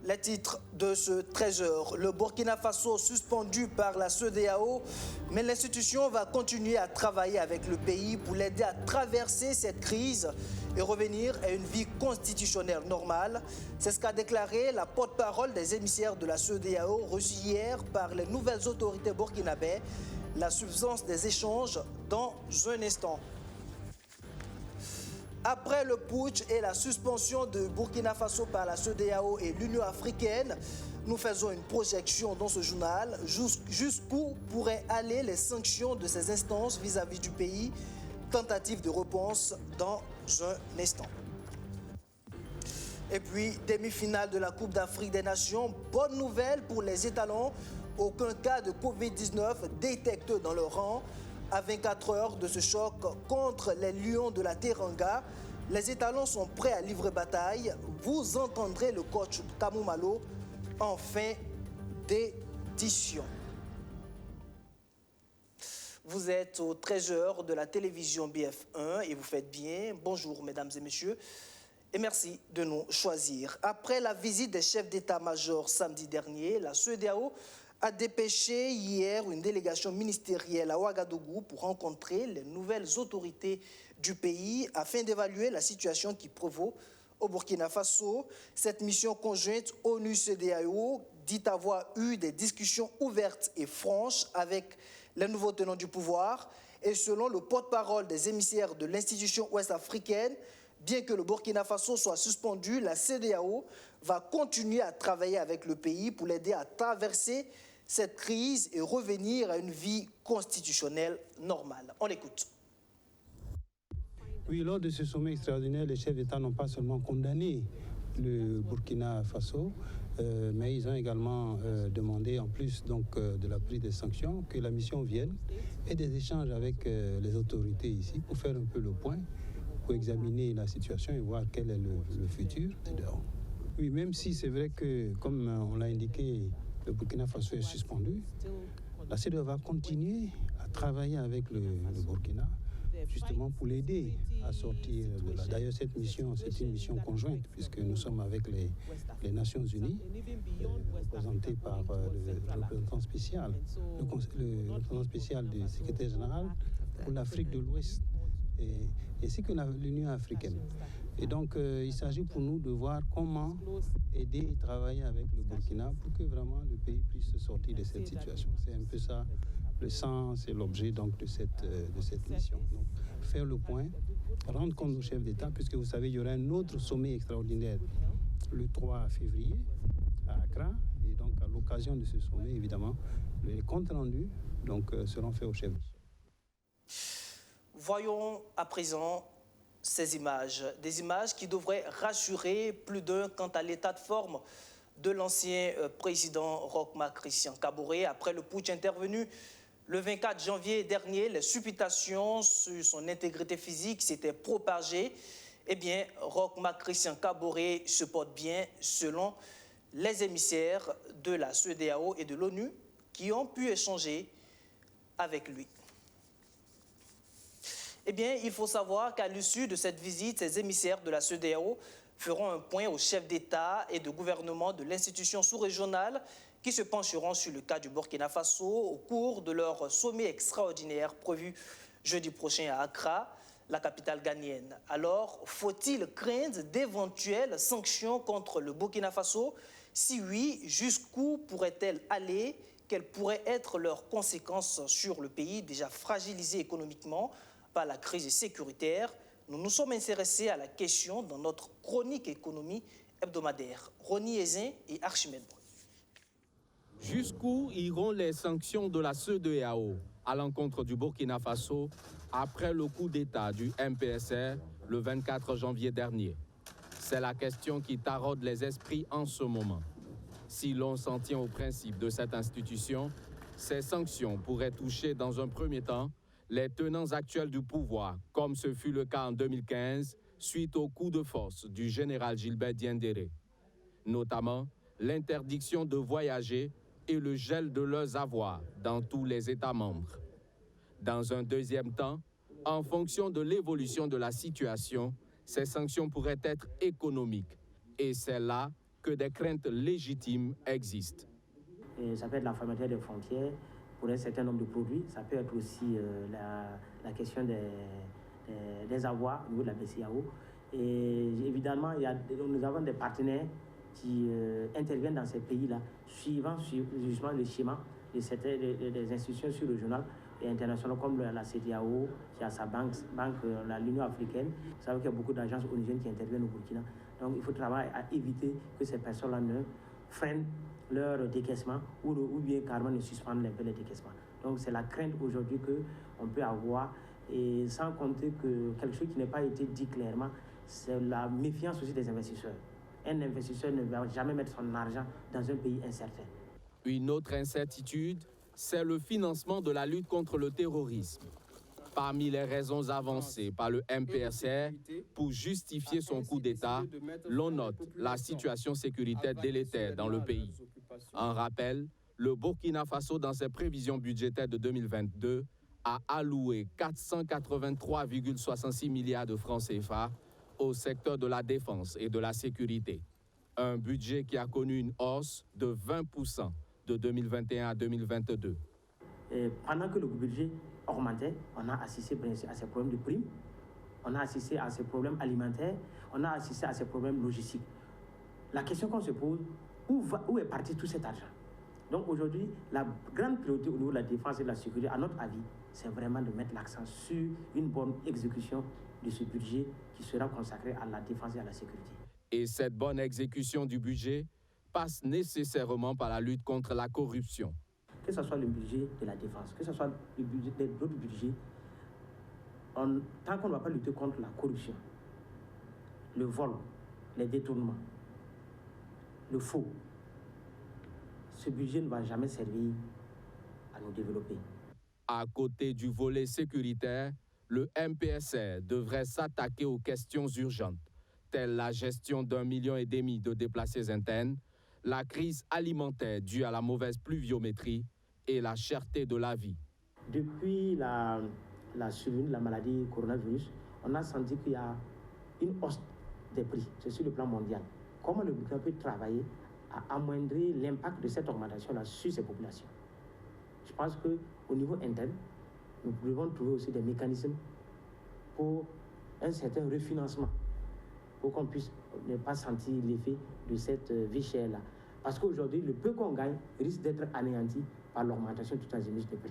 Les titres de ce 13h. Le Burkina Faso suspendu par la CEDEAO, mais l'institution va continuer à travailler avec le pays pour l'aider à traverser cette crise et revenir à une vie constitutionnelle normale. C'est ce qu'a déclaré la porte-parole des émissaires de la CEDEAO reçue hier par les nouvelles autorités burkinabées. La substance des échanges dans un instant. Après le putsch et la suspension de Burkina Faso par la CEDEAO et l'Union africaine, nous faisons une projection dans ce journal jusqu'où pourraient aller les sanctions de ces instances vis-à-vis du pays. Tentative de réponse dans un instant. Et puis, demi-finale de la Coupe d'Afrique des Nations. Bonne nouvelle pour les étalons. Aucun cas de Covid-19 détecté dans leur rang. À 24 heures de ce choc contre les Lions de la Teranga, les étalons sont prêts à livrer bataille. Vous entendrez le coach Kamou Malo en fin d'édition. Vous êtes au 13h de la télévision BF1 et vous faites bien. Bonjour mesdames et messieurs et merci de nous choisir. Après la visite des chefs d'état-major samedi dernier, la CEDEAO a dépêché hier une délégation ministérielle à Ouagadougou pour rencontrer les nouvelles autorités du pays afin d'évaluer la situation qui prévaut au Burkina Faso. Cette mission conjointe ONU-CEDEAO dit avoir eu des discussions ouvertes et franches avec les nouveaux tenants du pouvoir. Et selon le porte-parole des émissaires de l'institution ouest-africaine, bien que le Burkina Faso soit suspendu, la CEDEAO va continuer à travailler avec le pays pour l'aider à traverser cette crise et revenir à une vie constitutionnelle normale. On l'écoute. Oui, lors de ce sommet extraordinaire, les chefs d'État n'ont pas seulement condamné le Burkina Faso, mais ils ont également demandé, en plus de la prise des sanctions, que la mission vienne et des échanges avec les autorités ici pour faire un peu le point, pour examiner la situation et voir quel est le futur. Oui, même si c'est vrai que, comme on l'a indiqué, le Burkina Faso est suspendu, la CEDEAO va continuer à travailler avec le Burkina, justement pour l'aider à sortir de là. D'ailleurs, cette mission, c'est une mission conjointe, puisque nous sommes avec les Nations Unies, représentés par le représentant spécial, le représentant spécial du secrétaire général pour l'Afrique de l'Ouest, ainsi que l'Union africaine. Et donc, il s'agit pour nous de voir comment aider et travailler avec le Burkina pour que vraiment le pays puisse sortir de cette situation. C'est un peu ça le sens et l'objet donc de cette mission. Donc, faire le point, rendre compte aux chefs d'État, puisque vous savez, il y aura un autre sommet extraordinaire le 3 février à Accra. Et donc, à l'occasion de ce sommet, évidemment, les comptes rendus seront faits aux chefs d'État. Voyons à présent ces images, des images qui devraient rassurer plus d'un quant à l'état de forme de l'ancien président Roch-Marc Christian Kaboré. Après le putsch intervenu le 24 janvier dernier, les supputations sur son intégrité physique s'étaient propagées. Eh bien, Roch-Marc Christian Kaboré se porte bien selon les émissaires de la CEDEAO et de l'ONU qui ont pu échanger avec lui. Eh bien, il faut savoir qu'à l'issue de cette visite, ces émissaires de la CEDEAO feront un point aux chefs d'État et de gouvernement de l'institution sous-régionale qui se pencheront sur le cas du Burkina Faso au cours de leur sommet extraordinaire prévu jeudi prochain à Accra, la capitale ghanéenne. Alors, faut-il craindre d'éventuelles sanctions contre le Burkina Faso? Si oui, jusqu'où pourraient-elles aller? Quelles pourraient être leurs conséquences sur le pays déjà fragilisé économiquement par la crise sécuritaire? Nous nous sommes intéressés à la question dans notre chronique économie hebdomadaire. Ronnie Ezin et Archimède Brun. Jusqu'où iront les sanctions de la CEDEAO à l'encontre du Burkina Faso après le coup d'État du MPSR le 24 janvier dernier? C'est la question qui taraude les esprits en ce moment. Si l'on s'en tient au principe de cette institution, ces sanctions pourraient toucher dans un premier temps les tenants actuels du pouvoir, comme ce fut le cas en 2015, suite au coup de force du général Gilbert Diendéré. Notamment, l'interdiction de voyager et le gel de leurs avoirs dans tous les États membres. Dans un deuxième temps, En fonction de l'évolution de la situation, ces sanctions pourraient être économiques. Et c'est là que des craintes légitimes existent. Et ça peut être la fermeture des frontières pour un certain nombre de produits. Ça peut être aussi la question des avoirs au niveau de la BCEAO. Et évidemment, nous avons des partenaires qui interviennent dans ces pays-là, suivant justement le schéma des institutions sur-régionales et internationales comme la CEDEAO, qui a sa banque l'Union africaine. Vous savez qu'il y a beaucoup d'agences onusiennes qui interviennent au Burkina. Donc il faut travailler à éviter que ces personnes-là ne freinent leur décaissement ou bien carrément ne suspendent un peu les décaissements. Donc c'est la crainte aujourd'hui qu'on peut avoir, et sans compter que quelque chose qui n'a pas été dit clairement, c'est la méfiance aussi des investisseurs. Un investisseur ne va jamais mettre son argent dans un pays incertain. Une autre incertitude, c'est le financement de la lutte contre le terrorisme. Parmi les raisons avancées par le MPSR pour justifier son coup d'État, l'on note la situation sécuritaire délétère dans le pays. En rappel, le Burkina Faso, dans ses prévisions budgétaires de 2022, a alloué 483,66 milliards de francs CFA au secteur de la défense et de la sécurité. Un budget qui a connu une hausse de 20% de 2021 à 2022. Et pendant que le budget augmentait, on a assisté à ces problèmes de primes, on a assisté à ces problèmes alimentaires, on a assisté à ces problèmes logistiques. La question qu'on se pose, où est parti tout cet argent? Donc aujourd'hui, la grande priorité au niveau de la défense et de la sécurité, à notre avis, c'est vraiment de mettre l'accent sur une bonne exécution de ce budget qui sera consacré à la défense et à la sécurité. Et cette bonne exécution du budget passe nécessairement par la lutte contre la corruption. Que ce soit le budget de la défense, que ce soit le budget d'autres budgets, tant qu'on ne va pas lutter contre la corruption, le vol, les détournements, le faux, ce budget ne va jamais servir à nous développer. À côté du volet sécuritaire, le MPSR devrait s'attaquer aux questions urgentes, telles la gestion d'1,5 million de déplacés internes, la crise alimentaire due à la mauvaise pluviométrie et la cherté de la vie. Depuis la survenue de la maladie coronavirus, on a senti qu'il y a une hausse des prix, c'est sur le plan mondial. Comment le Burkina peut travailler à amoindrir l'impact de cette augmentation-là sur ces populations? Je pense qu'au niveau interne, nous devons trouver aussi des mécanismes pour un certain refinancement, pour qu'on puisse ne pas sentir l'effet de cette vie chère-là. Parce qu'aujourd'hui, le peu qu'on gagne risque d'être anéanti par l'augmentation tout azimut des prix.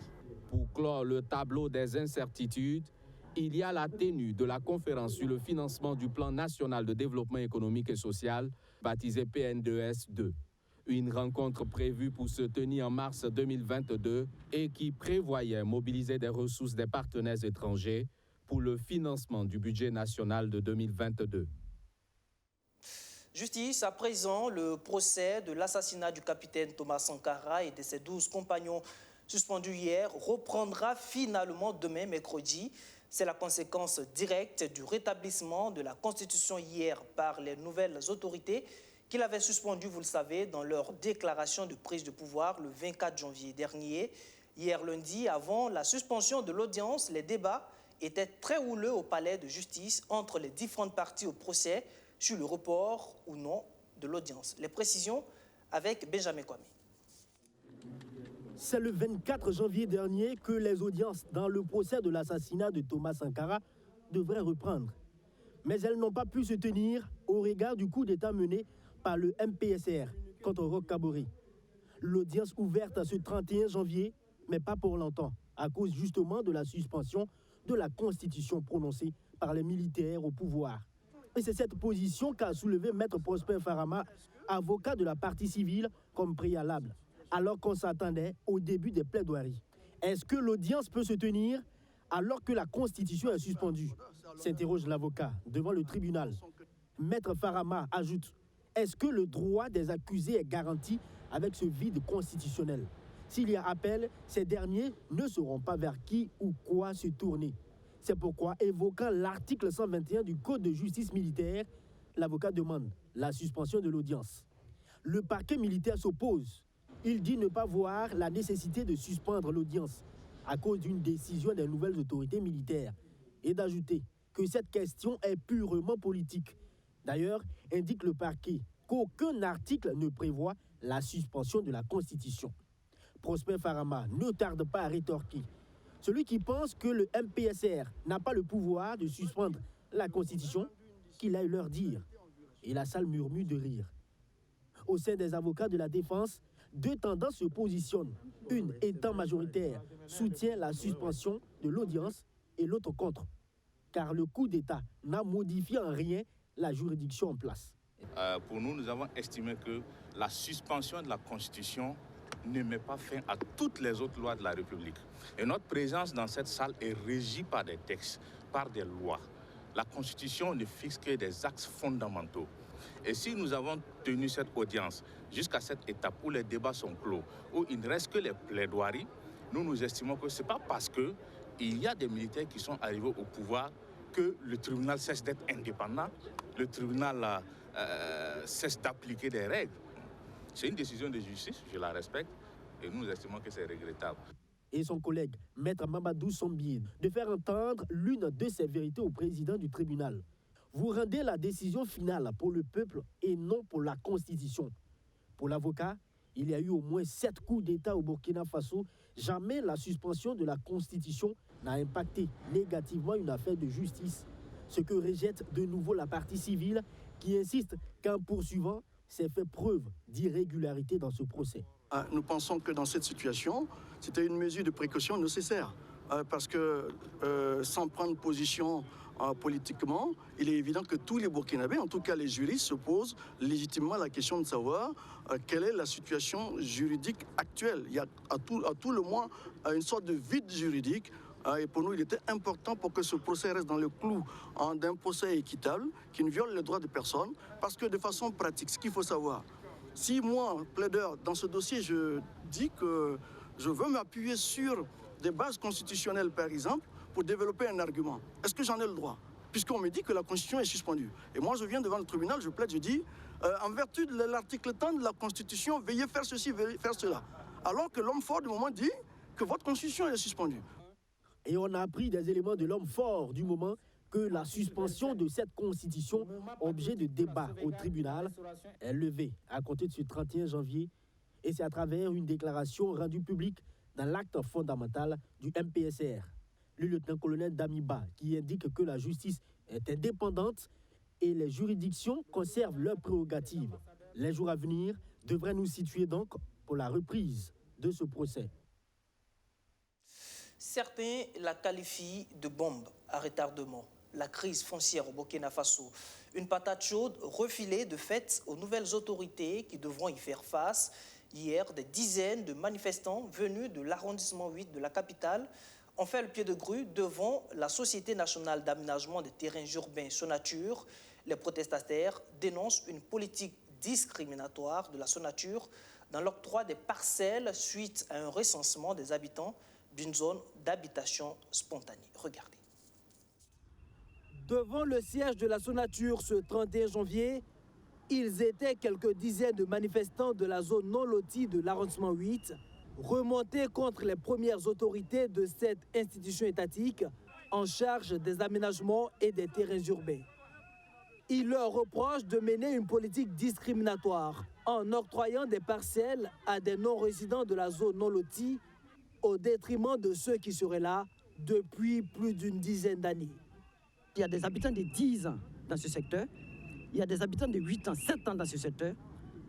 Pour clore le tableau des incertitudes, il y a la tenue de la conférence sur le financement du plan national de développement économique et social, baptisé PN2S2. Une rencontre prévue pour se tenir en mars 2022 et qui prévoyait mobiliser des ressources des partenaires étrangers pour le financement du budget national de 2022. Justice, à présent, le procès de l'assassinat du capitaine Thomas Sankara et de ses 12 compagnons suspendus hier reprendra finalement demain, mercredi. C'est la conséquence directe du rétablissement de la Constitution hier par les nouvelles autorités qui l'avaient suspendu, vous le savez, dans leur déclaration de prise de pouvoir le 24 janvier dernier. Hier lundi, avant la suspension de l'audience, les débats étaient très houleux au palais de justice entre les différentes parties au procès sur le report ou non de l'audience. Les précisions avec Benjamin Kwame. C'est le 24 janvier dernier que les audiences dans le procès de l'assassinat de Thomas Sankara devraient reprendre. Mais elles n'ont pas pu se tenir au regard du coup d'État mené par le MPSR contre Roch Kaboré. L'audience ouverte ce 31 janvier, mais pas pour longtemps, à cause justement de la suspension de la Constitution prononcée par les militaires au pouvoir. Et c'est cette position qu'a soulevé Maître Prosper Farama, avocat de la partie civile, comme préalable, alors qu'on s'attendait au début des plaidoiries. Est-ce que l'audience peut se tenir alors que la Constitution est suspendue? S'interroge l'avocat devant le tribunal. Maître Farama ajoute: est-ce que le droit des accusés est garanti avec ce vide constitutionnel? S'il y a appel, ces derniers ne sauront pas vers qui ou quoi se tourner. C'est pourquoi, évoquant l'article 121 du Code de justice militaire, l'avocat demande la suspension de l'audience. Le parquet militaire s'oppose. Il dit ne pas voir la nécessité de suspendre l'audience à cause d'une décision des nouvelles autorités militaires et d'ajouter que cette question est purement politique. D'ailleurs, indique le parquet qu'aucun article ne prévoit la suspension de la Constitution. Prosper Farama ne tarde pas à rétorquer. Celui qui pense que le MPSR n'a pas le pouvoir de suspendre la Constitution, qu'il aille leur dire. Et la salle murmure de rire. Au sein des avocats de la défense, deux tendances se positionnent. Une étant majoritaire, soutient la suspension de l'audience et l'autre contre. Car le coup d'État n'a modifié en rien la juridiction en place. Pour nous, nous avons estimé que la suspension de la Constitution ne met pas fin à toutes les autres lois de la République. Et notre présence dans cette salle est régie par des textes, par des lois. La Constitution ne fixe que des axes fondamentaux. Et si nous avons tenu cette audience jusqu'à cette étape où les débats sont clos, où il ne reste que les plaidoiries, nous estimons que ce n'est pas parce qu'il y a des militaires qui sont arrivés au pouvoir que le tribunal cesse d'être indépendant, le tribunal cesse d'appliquer des règles. C'est une décision de justice, je la respecte, et nous estimons que c'est regrettable. Et son collègue, Maître Mamadou Sombien, de faire entendre l'une de ses vérités au président du tribunal. Vous rendez la décision finale pour le peuple et non pour la Constitution. Pour l'avocat, il y a eu au moins 7 coups d'État au Burkina Faso. Jamais la suspension de la Constitution n'a impacté négativement une affaire de justice. Ce que rejette de nouveau la partie civile qui insiste qu'en poursuivant, s'est fait preuve d'irrégularité dans ce procès. Nous pensons que dans cette situation, c'était une mesure de précaution nécessaire. Parce que sans prendre position politiquement, il est évident que tous les Burkinabés, en tout cas les juristes, se posent légitimement la question de savoir quelle est la situation juridique actuelle. Il y a à tout le moins une sorte de vide juridique. Et pour nous, il était important pour que ce procès reste dans le clou d'un procès équitable, qui ne viole les droits de personne, parce que de façon pratique, ce qu'il faut savoir, si moi, plaideur, dans ce dossier, je dis que je veux m'appuyer sur des bases constitutionnelles, par exemple, pour développer un argument, est-ce que j'en ai le droit? Puisqu'on me dit que la Constitution est suspendue. Et moi, je viens devant le tribunal, je plaide, je dis, en vertu de l'article 10 de la Constitution, veuillez faire ceci, veuillez faire cela. Alors que l'homme fort du moment dit que votre Constitution est suspendue. Et on a appris des éléments de l'homme fort du moment que la suspension de cette Constitution, objet de débat au tribunal, est levée à compter de ce 31 janvier. Et c'est à travers une déclaration rendue publique dans l'acte fondamental du MPSR. Le lieutenant-colonel Damiba qui indique que la justice est indépendante et les juridictions conservent leurs prérogatives. Les jours à venir devraient nous situer donc pour la reprise de ce procès. Certains la qualifient de bombe à retardement. La crise foncière au Burkina Faso, une patate chaude refilée de fait aux nouvelles autorités qui devront y faire face. Hier, des dizaines de manifestants venus de l'arrondissement 8 de la capitale ont fait le pied de grue devant la Société nationale d'aménagement des terrains urbains Sonature. Les protestataires dénoncent une politique discriminatoire de la Sonature dans l'octroi des parcelles suite à un recensement des habitants d'une zone d'habitation spontanée. Regardez. Devant le siège de la Sonature ce 31 janvier, ils étaient quelques dizaines de manifestants de la zone non lotie de l'arrondissement 8, remontés contre les premières autorités de cette institution étatique en charge des aménagements et des terrains urbains. Ils leur reprochent de mener une politique discriminatoire en octroyant des parcelles à des non-résidents de la zone non lotie au détriment de ceux qui seraient là depuis plus d'une dizaine d'années. Il y a des habitants de 10 ans dans ce secteur, il y a des habitants de 8 ans, 7 ans dans ce secteur,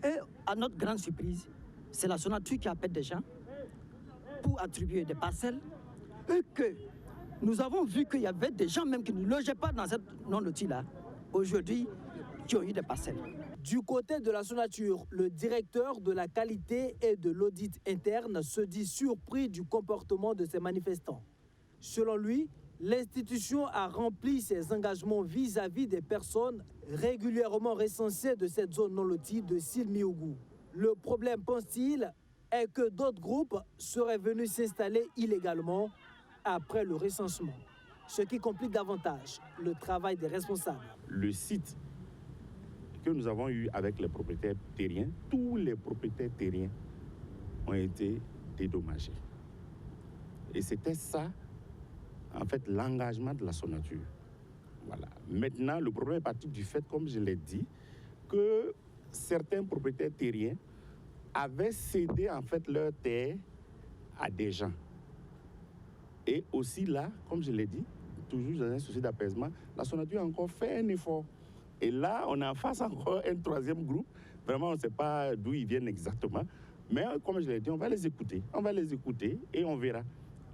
et à notre grande surprise, c'est la Sonature qui appelle des gens pour attribuer des parcelles, et que nous avons vu qu'il y avait des gens même qui ne logeaient pas dans cette non-lotie-là, aujourd'hui, qui ont eu des parcelles. Du côté de la Sonature, le directeur de la qualité et de l'audit interne se dit surpris du comportement de ces manifestants. Selon lui, l'institution a rempli ses engagements vis-à-vis des personnes régulièrement recensées de cette zone non lotie de Silmiougou. Le problème, pense-t-il, est que d'autres groupes seraient venus s'installer illégalement après le recensement, ce qui complique davantage le travail des responsables. Le site que nous avons eu avec les propriétaires terriens, tous les propriétaires terriens ont été dédommagés. Et c'était ça en fait, l'engagement de la Sonature. Voilà. Maintenant, le problème est parti du fait, comme je l'ai dit, que certains propriétaires terriens avaient cédé en fait leur terre à des gens. Et aussi là, comme je l'ai dit, toujours dans un souci d'apaisement, la Sonature a encore fait un effort. Et là, on a en face encore un troisième groupe. Vraiment, on ne sait pas d'où ils viennent exactement. Mais comme je l'ai dit, on va les écouter. On va les écouter et on verra.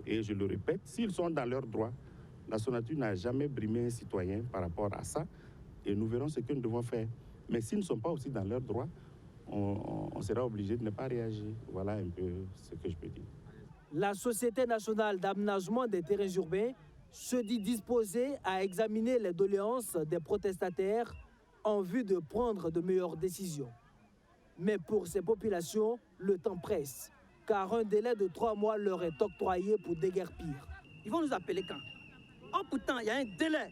Et je le répète, s'ils sont dans leurs droits, la Sonature n'a jamais brimé un citoyen par rapport à ça. Et nous verrons ce que nous devons faire. Mais s'ils ne sont pas aussi dans leurs droits, on sera obligé de ne pas réagir. Voilà un peu ce que je peux dire. La Société nationale d'aménagement des terrains urbains se dit disposée à examiner les doléances des protestataires en vue de prendre de meilleures décisions. Mais pour ces populations, le temps presse, car un délai de 3 mois leur est octroyé pour déguerpir. Ils vont nous appeler quand? Oh pourtant, il y a un délai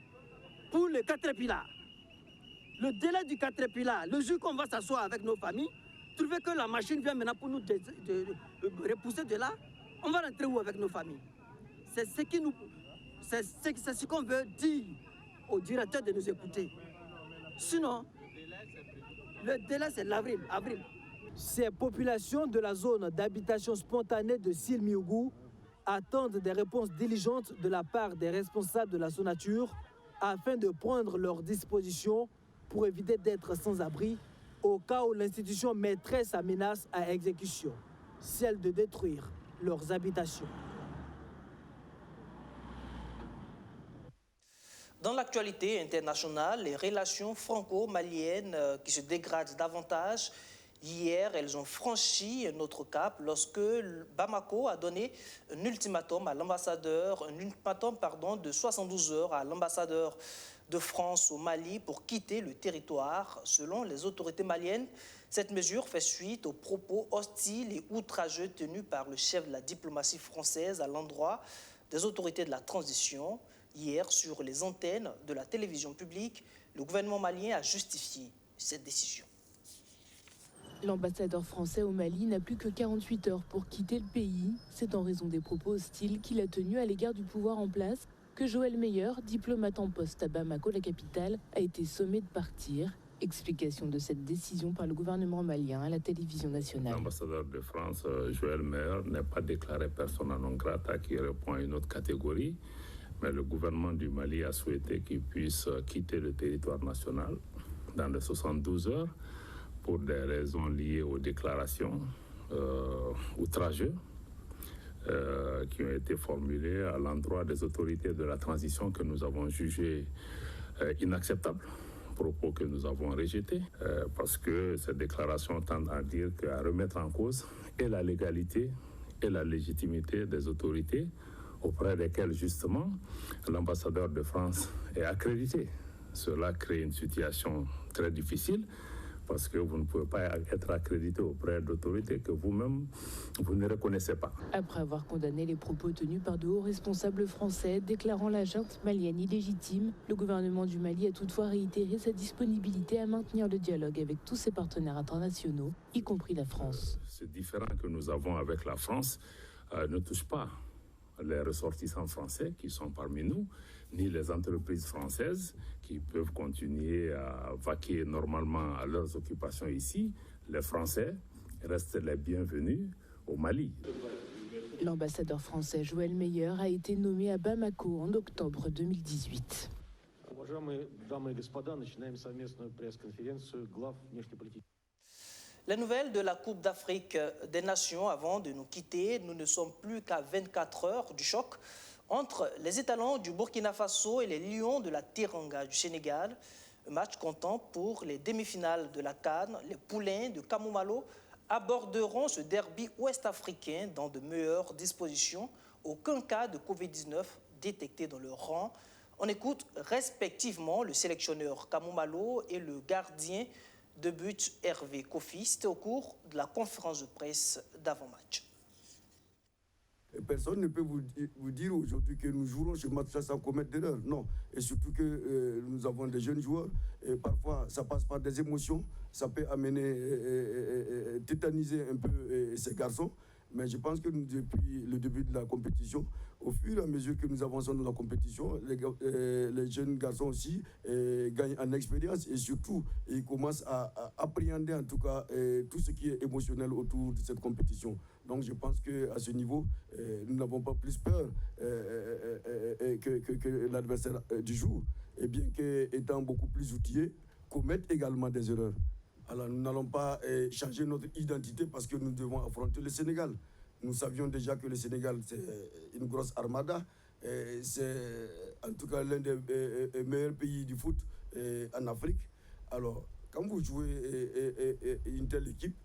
pour le Caterpillar. Le délai du Caterpillar, le jour qu'on va s'asseoir avec nos familles, trouver que la machine vient maintenant pour nous repousser de là, on va rentrer où avec nos familles? C'est ce qu'on veut dire au directeur de nous écouter. Sinon, le délai c'est l'avril. Ces populations de la zone d'habitation spontanée de Silmiougou attendent des réponses diligentes de la part des responsables de la Sonature afin de prendre leurs dispositions pour éviter d'être sans abri au cas où l'institution mettrait sa menace à exécution, celle de détruire leurs habitations. Dans l'actualité internationale, les relations franco-maliennes qui se dégradent davantage. Hier, elles ont franchi un autre cap lorsque Bamako a donné un ultimatum de 72 heures à l'ambassadeur de France au Mali pour quitter le territoire. Selon les autorités maliennes, cette mesure fait suite aux propos hostiles et outrageux tenus par le chef de la diplomatie française à l'endroit des autorités de la transition. Hier, sur les antennes de la télévision publique, le gouvernement malien a justifié cette décision. L'ambassadeur français au Mali n'a plus que 48 heures pour quitter le pays. C'est en raison des propos hostiles qu'il a tenus à l'égard du pouvoir en place que Joël Meyer, diplomate en poste à Bamako, la capitale, a été sommé de partir. Explication de cette décision par le gouvernement malien à la télévision nationale. L'ambassadeur de France, Joël Meyer, n'est pas déclaré persona non grata qui répond à une autre catégorie. Mais le gouvernement du Mali a souhaité qu'il puisse quitter le territoire national dans les 72 heures pour des raisons liées aux déclarations outrageuses qui ont été formulées à l'endroit des autorités de la transition que nous avons jugées inacceptables, propos que nous avons rejetés, parce que ces déclarations tendent à dire qu'à remettre en cause et la légalité et la légitimité des autorités auprès desquelles, justement, l'ambassadeur de France est accrédité. Cela crée une situation très difficile parce que vous ne pouvez pas être accrédité auprès d'autorités que vous-même, vous ne reconnaissez pas. Après avoir condamné les propos tenus par de hauts responsables français déclarant la junte malienne illégitime, le gouvernement du Mali a toutefois réitéré sa disponibilité à maintenir le dialogue avec tous ses partenaires internationaux, y compris la France. Ce différend que nous avons avec la France ne touche pas les ressortissants français qui sont parmi nous, ni les entreprises françaises qui peuvent continuer à vaquer normalement à leurs occupations ici. Les Français restent les bienvenus au Mali. L'ambassadeur français Joël Meyer a été nommé à Bamako en octobre 2018. Les nouvelles de la Coupe d'Afrique des Nations avant de nous quitter. Nous ne sommes plus qu'à 24 heures du choc entre les étalons du Burkina Faso et les lions de la Teranga du Sénégal. Un match comptant pour les demi-finales de la CAN. Les poulains de Kamumalo aborderont ce derby ouest-africain dans de meilleures dispositions. Aucun cas de Covid-19 détecté dans leur rang. On écoute respectivement le sélectionneur Kamumalo et le gardien de but Hervé Kofi. C'était au cours de la conférence de presse d'avant-match. Personne ne peut vous dire aujourd'hui que nous jouerons ce match-là sans commettre d'erreur. Non. Et surtout que nous avons des jeunes joueurs. Et parfois, ça passe par des émotions. Ça peut amener, tétaniser un peu ces garçons. Mais je pense que depuis le début de la compétition, au fur et à mesure que nous avançons dans la compétition, les jeunes garçons aussi gagnent en expérience et surtout, ils commencent à appréhender en tout cas tout ce qui est émotionnel autour de cette compétition. Donc je pense qu'à ce niveau, nous n'avons pas plus peur que l'adversaire du jour. Et bien qu'étant beaucoup plus outillés, commettent également des erreurs. Alors nous n'allons pas changer notre identité parce que nous devons affronter le Sénégal. Nous savions déjà que le Sénégal, c'est une grosse armada. C'est en tout cas l'un des meilleurs pays du foot en Afrique. Alors, quand vous jouez une telle équipe,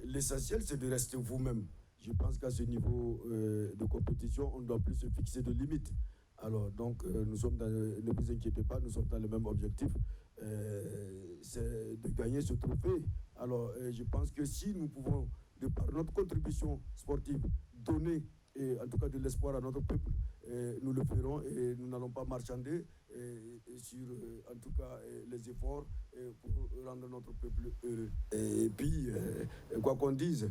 l'essentiel, c'est de rester vous-même. Je pense qu'à ce niveau de compétition, on ne doit plus se fixer de limites. Alors, donc, ne vous inquiétez pas, nous sommes dans le même objectif. C'est de gagner ce trophée. Alors, je pense que si nous pouvons, de par notre contribution sportive, donner en tout cas de l'espoir à notre peuple, nous le ferons et nous n'allons pas marchander sur en tout cas les efforts pour rendre notre peuple heureux. Et puis, quoi qu'on dise,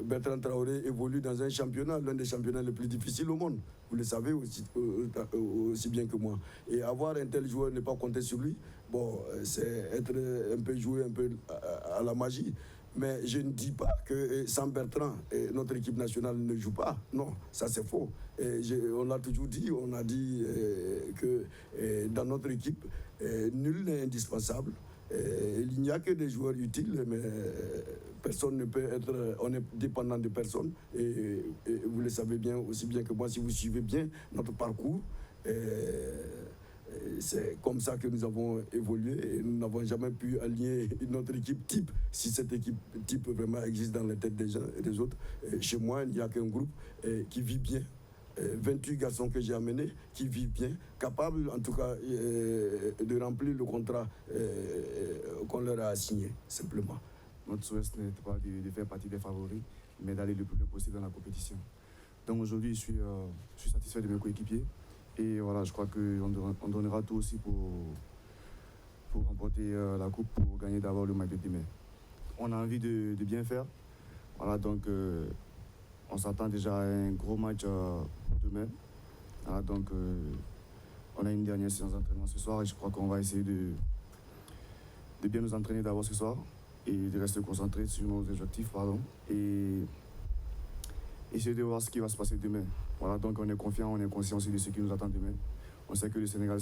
Bertrand Traoré évolue dans un championnat, l'un des championnats les plus difficiles au monde. Vous le savez aussi bien que moi. Et avoir un tel joueur, ne pas compter sur lui, bon, c'est être un peu joué un peu à la magie. Mais je ne dis pas que sans Bertrand, notre équipe nationale ne joue pas. Non, ça c'est faux. On l'a toujours dit, on a dit que dans notre équipe, nul n'est indispensable. Il n'y a que des joueurs utiles, mais personne ne peut être... On est dépendant de personne. Et vous le savez bien, aussi bien que moi, si vous suivez bien notre parcours, c'est comme ça que nous avons évolué et nous n'avons jamais pu aligner notre équipe type. Si cette équipe type vraiment existe dans la tête des gens et des autres, chez moi, il n'y a qu'un groupe qui vit bien. 28 garçons que j'ai amenés qui vivent bien, capables en tout cas de remplir le contrat qu'on leur a assigné, simplement. Notre souhait n'est pas de faire partie des favoris, mais d'aller le plus loin possible dans la compétition. Donc aujourd'hui, je suis satisfait de mes coéquipiers. Et voilà, je crois qu'on donnera tout aussi pour remporter la coupe, pour gagner d'abord le match de demain. On a envie de bien faire. Voilà, donc on s'attend déjà à un gros match pour demain. Voilà, donc on a une dernière séance d'entraînement ce soir et je crois qu'on va essayer de bien nous entraîner d'abord ce soir et de rester concentré sur nos objectifs, et essayer de voir ce qui va se passer demain. Voilà, donc on est confiant, on est conscient aussi de ce qui nous attend demain. On sait que le Sénégal,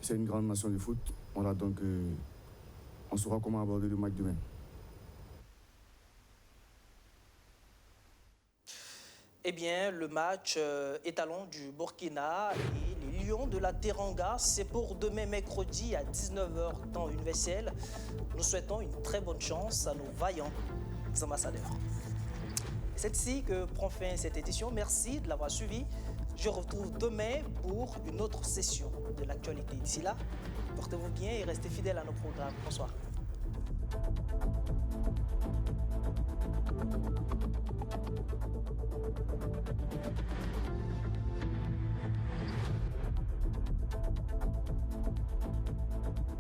c'est une grande nation de foot. Voilà, donc on saura comment aborder le match demain. Eh bien, le match étalon du Burkina et les Lions de la Teranga, c'est pour demain mercredi à 19h temps universel. Nous souhaitons une très bonne chance à nos vaillants ambassadeurs. C'est ici que prend fin cette édition. Merci de l'avoir suivi. Je vous retrouve demain pour une autre session de l'actualité. D'ici là, portez-vous bien et restez fidèles à nos programmes. Bonsoir.